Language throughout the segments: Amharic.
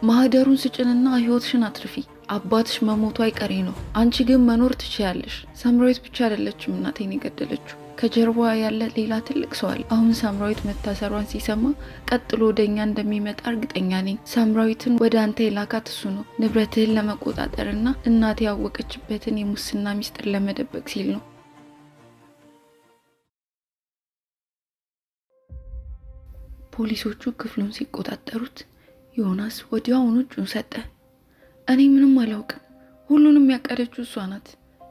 ማህደሩን ስጭንና ህይወትሽን አትርፊ። አባትሽ መሞቱ አይቀሬ ነው። አንቺ ግን መኖር ትችያለሽ። ሳምራዊት ብቻ አይደለችም እናቴን የገደለችው። ከጀርባዋ ያለ ሌላ ትልቅ ሰው አለ። አሁን ሳምራዊት መታሰሯን ሲሰማ ቀጥሎ ወደኛ እንደሚመጣ እርግጠኛ ነኝ። ሳምራዊትን ወደ አንተ የላካት እሱ ነው። ንብረትህን ለመቆጣጠርና እናቴ ያወቀችበትን የሙስና ሚስጥር ለመደበቅ ሲል ነው። ፖሊሶቹ ክፍሉን ሲቆጣጠሩት ዮናስ ወዲያውኑ እጁን ሰጠ። እኔ ምንም አላውቅም፣ ሁሉንም ያቀደችው እሷ ናት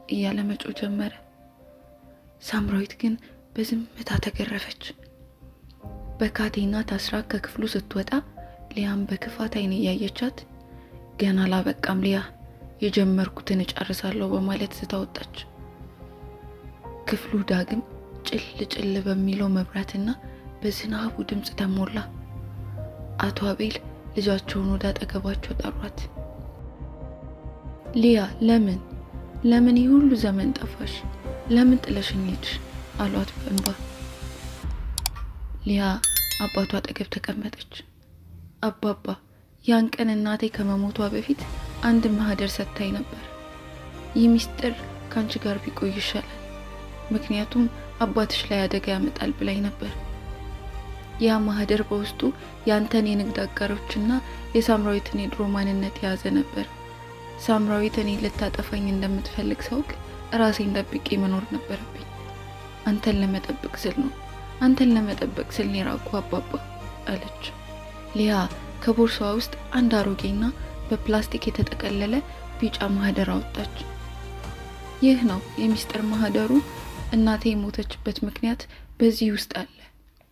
እያለ መጮህ ጀመረ። ሳምራዊት ግን በዝምታ ተገረፈች። በካቴና ታስራ ከክፍሉ ስትወጣ ሊያም በክፋት አይን እያየቻት ገና አላበቃም ሊያ፣ የጀመርኩትን እጨርሳለሁ በማለት ስታወጣች ክፍሉ ዳግም ጭል ጭል በሚለው መብራትና በዝናቡ ድምጽ ተሞላ። አቶ አቤል ልጃቸውን ወደ አጠገባቸው ጠሯት። ሊያ ለምን ይህ ሁሉ ዘመን ጠፋሽ? ለምን ጥለሽኝ ሄድሽ? አሏት በእንባ። ሊያ አባቷ አጠገብ ተቀመጠች። አባባ፣ ያን ቀን እናቴ ከመሞቷ በፊት አንድ ማህደር ሰጥታኝ ነበር። ይህ ሚስጥር ካንቺ ጋር ቢቆይ ይሻላል፣ ምክንያቱም አባትሽ ላይ አደጋ ያመጣል ብላኝ ነበር። ያ ማህደር በውስጡ ያንተን የንግድ አጋሮችና የሳምራዊትን የድሮ ማንነት የያዘ ነበር። ሳምራዊት እኔ ልታጠፋኝ እንደምትፈልግ ሳውቅ ራሴን ደብቄ መኖር ነበረብኝ። አንተን ለመጠበቅ ስል ነው የራቁ አባባ አለች። ሊያ ከቦርሳዋ ውስጥ አንድ አሮጌና በፕላስቲክ የተጠቀለለ ቢጫ ማህደር አወጣች። ይህ ነው የሚስጥር ማህደሩ። እናቴ የሞተችበት ምክንያት በዚህ ውስጥ አለ።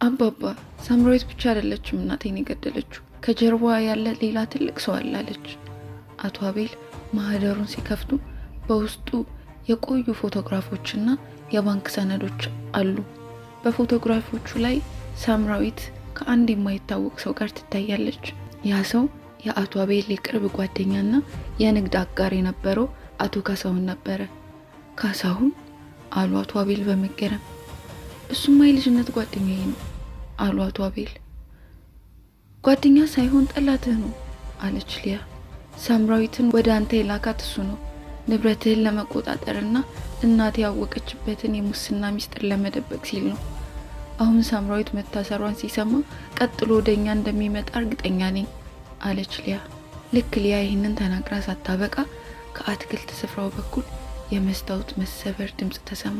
አባባ፣ ሳምራዊት ብቻ አይደለችም እናቴን የገደለችው። ከጀርባዋ ያለ ሌላ ትልቅ ሰው አለ አለች። አቶ አቤል ማህደሩን ሲከፍቱ በውስጡ የቆዩ ፎቶግራፎችና የባንክ ሰነዶች አሉ። በፎቶግራፎቹ ላይ ሳምራዊት ከአንድ የማይታወቅ ሰው ጋር ትታያለች። ያ ሰው የአቶ አቤል የቅርብ ጓደኛና የንግድ አጋር የነበረው አቶ ካሳሁን ነበረ። ካሳሁን? አሉ አቶ አቤል በመገረም። እሱማ የልጅነት ጓደኛዬ ነው አሉ አቶ አቤል። ጓደኛ ሳይሆን ጠላትህ ነው አለች ሊያ። ሳምራዊትን ወደ አንተ የላካት እሱ ነው። ንብረትህን ለመቆጣጠርና እናቴ ያወቀችበትን የሙስና ሚስጥር ለመደበቅ ሲል ነው። አሁን ሳምራዊት መታሰሯን ሲሰማ ቀጥሎ ወደኛ እንደሚመጣ እርግጠኛ ነኝ አለች ሊያ። ልክ ሊያ ይህንን ተናግራ ሳታበቃ ከአትክልት ስፍራው በኩል የመስታወት መሰበር ድምጽ ተሰማ።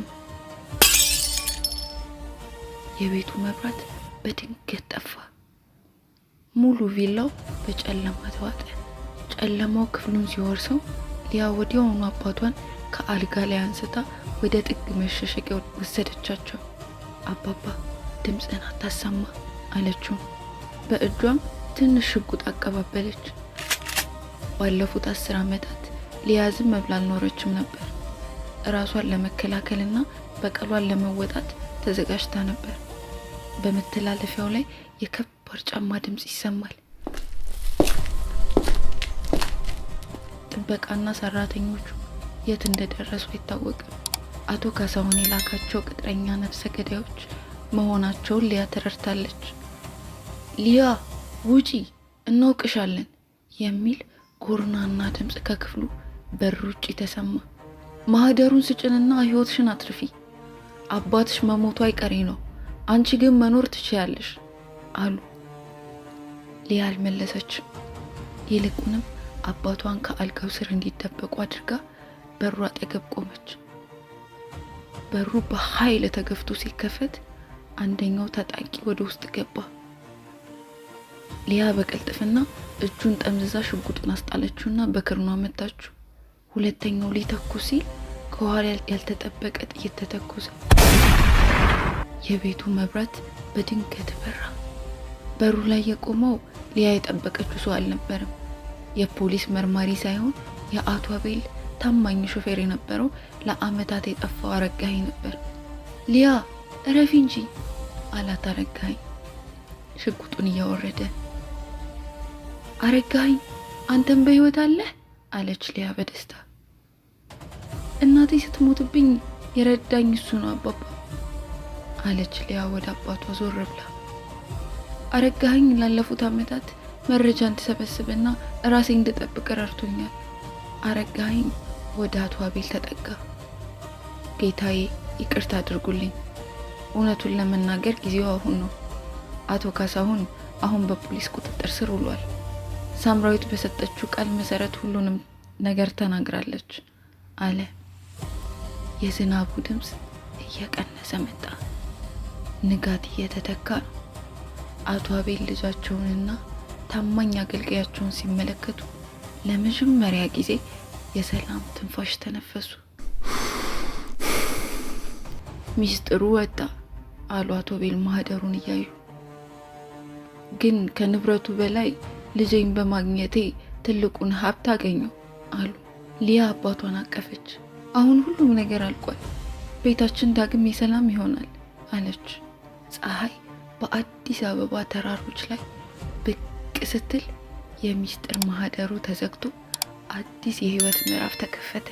የቤቱ መብራት በድንገት ጠፋ። ሙሉ ቪላው በጨለማ ተዋጠ። ጨለማው ክፍሉን ሲወርሰው ሊያ ወዲያውኑ አባቷን ከአልጋ ላይ አንስታ ወደ ጥግ መሸሸጊያ ወሰደቻቸው። አባባ ድምፅህን አታሰማ አለችው። በእጇም ትንሽ ሽጉጥ አቀባበለች። ባለፉት 10 ዓመታት ሊያ ዝም ብላ አልኖረችም ነበር። ራሷን ለመከላከልና በቀሏን ለመወጣት ተዘጋጅታ ነበር። በመተላለፊያው ላይ የከባድ ጫማ ድምጽ ይሰማል። ጥበቃና ሰራተኞቹ የት እንደደረሱ አይታወቅም። አቶ ካሳሁን የላካቸው ቅጥረኛ ነፍሰ ገዳዮች መሆናቸውን ሊያ ተረድታለች። ሊያ ውጪ፣ እናውቅሻለን የሚል ጎርናና ድምጽ ከክፍሉ በር ውጪ ተሰማ። ማህደሩን ስጭንና ህይወትሽን አትርፊ። አባትሽ መሞቱ አይቀሬ ነው። አንቺ ግን መኖር ትችያለሽ አሉ። ሊያ አልመለሰችም። ይልቁንም አባቷን ከአልጋው ስር እንዲደበቁ አድርጋ በሩ አጠገብ ቆመች። በሩ በኃይል ተገፍቶ ሲከፈት አንደኛው ታጣቂ ወደ ውስጥ ገባ። ሊያ በቅልጥፍና እጁን ጠምዝዛ ሽጉጡን አስጣለችውና በክርኗ መታችው። ሁለተኛው ሊተኩስ ሲል ከኋላ ያልተጠበቀ ጥይት ተተኮሰ። የቤቱ መብራት በድንገት በራ። በሩ ላይ የቆመው ሊያ የጠበቀችው ሰው አልነበረም። የፖሊስ መርማሪ ሳይሆን የአቶ አቤል ታማኝ ሾፌር የነበረው ለአመታት የጠፋው አረጋኸኝ ነበር። ሊያ እረፊ እንጂ አላት አረጋኸኝ ሽጉጡን እያወረደ። አረጋኸኝ አንተም በህይወት አለህ አለች ሊያ በደስታ። እናቴ ስትሞትብኝ የረዳኝ እሱ ነው አባባ አለች ሊያ ወደ አባቷ ዞር ብላ። አረጋኸኝ ላለፉት አመታት መረጃ እንድሰበስብና ራሴ እንድጠብቅ ረድቶኛል። አረጋኸኝ ወደ አቶ አቤል ተጠጋ። ጌታዬ ይቅርታ አድርጉልኝ። እውነቱን ለመናገር ጊዜው አሁን ነው። አቶ ካሳሁን አሁን በፖሊስ ቁጥጥር ስር ውሏል። ሳምራዊት በሰጠችው ቃል መሰረት ሁሉንም ነገር ተናግራለች አለ። የዝናቡ ድምፅ እየቀነሰ መጣ። ንጋት እየተተካ ነው። አቶ አቤል ልጃቸውንና ታማኝ አገልጋያቸውን ሲመለከቱ ለመጀመሪያ ጊዜ የሰላም ትንፋሽ ተነፈሱ። ሚስጥሩ ወጣ አሉ አቶ አቤል ማህደሩን እያዩ። ግን ከንብረቱ በላይ ልጄን በማግኘቴ ትልቁን ሀብት አገኘው አሉ። ሊያ አባቷን አቀፈች። አሁን ሁሉም ነገር አልቋል። ቤታችን ዳግም የሰላም ይሆናል አለች። ፀሐይ በአዲስ አበባ ተራሮች ላይ ብቅ ስትል የሚስጥር ማህደሩ ተዘግቶ አዲስ የህይወት ምዕራፍ ተከፈተ።